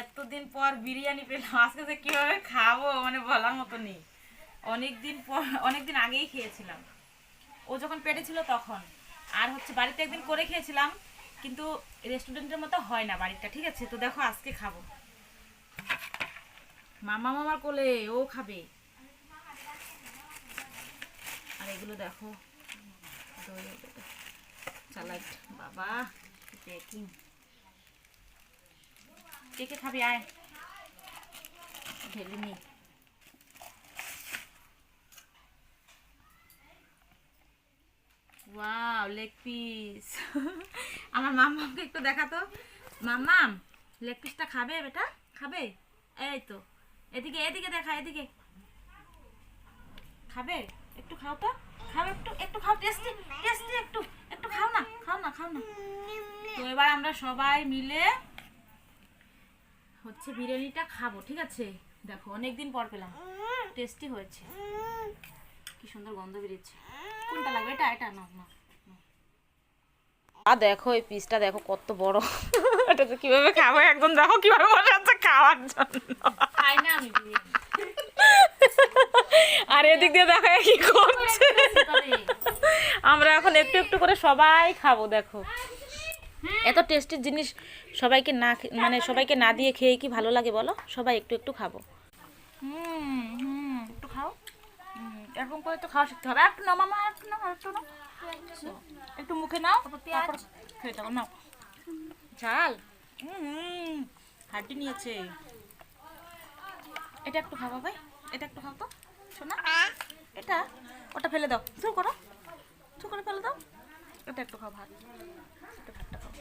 এতদিন পর বিরিয়ানি পেলাম, আজকে যে কিভাবে খাবো মানে বলার মতো নেই। অনেকদিন আগেই খেয়েছিলাম, ও যখন পেটে ছিল তখন। আর হচ্ছে বাড়িতে একদিন করে খেয়েছিলাম, কিন্তু রেস্টুরেন্টের মতো হয় না বাড়িটা, ঠিক আছে? তো দেখো আজকে খাবো, মামার কোলে ও খাবে। আর এগুলো দেখো, স্যালাড, বাবা প্যাকিং। কে কে খাবি আয়, ঢেলে নি। Wow, leg piece. আমার মাম্মাকে একটু দেখাতো। মাম্মাম, লেগ পিসটা খাবে বেটা? খাবে? এই তো, এদিকে এদিকে দেখা, এদিকে খাবে? একটু খাও তো, খাও, একটু একটু খাও, টেস্টি টেস্টি, একটু একটু খাও না, খাও না, খাও না। তো এবার আমরা সবাই মিলে হচ্ছে বিরিয়ানিটা খাবো, ঠিক আছে? দেখো অনেকদিন পর পেলাম, টেস্টি হয়েছে, কি সুন্দর গন্ধ বেরিয়েছে। কোনটা লাগবে? এটা, এটা না না। আর দেখো এই পিসটা দেখো কত বড়। এটা তো কিভাবে খাবো, একদম দেখো কিভাবে বসে আছে খাওয়ার জন্য। খাই না আমি বিরিয়ানি। আর এদিক দিয়ে দেখো কি করছে। আমরা এখন একটু একটু করে সবাই খাবো, দেখো এত টেস্টি জিনিস সবাইকে না মানে সবাইকে না দিয়ে খেয়ে কি ভালো লাগে বলো? সবাই একটু একটু খাবো। একটু খাও, এরকম করে তো খাওয়া শিখতে হবে। একটু নাও মামা, একটু নাও, একটু নাও, একটু মুখে নাও, তারপর খেয়ে যাবো। নাও ঝাল, হাড্ডি নিয়েছে। এটা একটু খাবো ভাই, এটা একটু খাও তো শোনা। এটা, ওটা ফেলে দাও, থু করো, থু করে ফেলে দাও। এটা একটু খাও, ভাত, এটা ভাতটা খাও।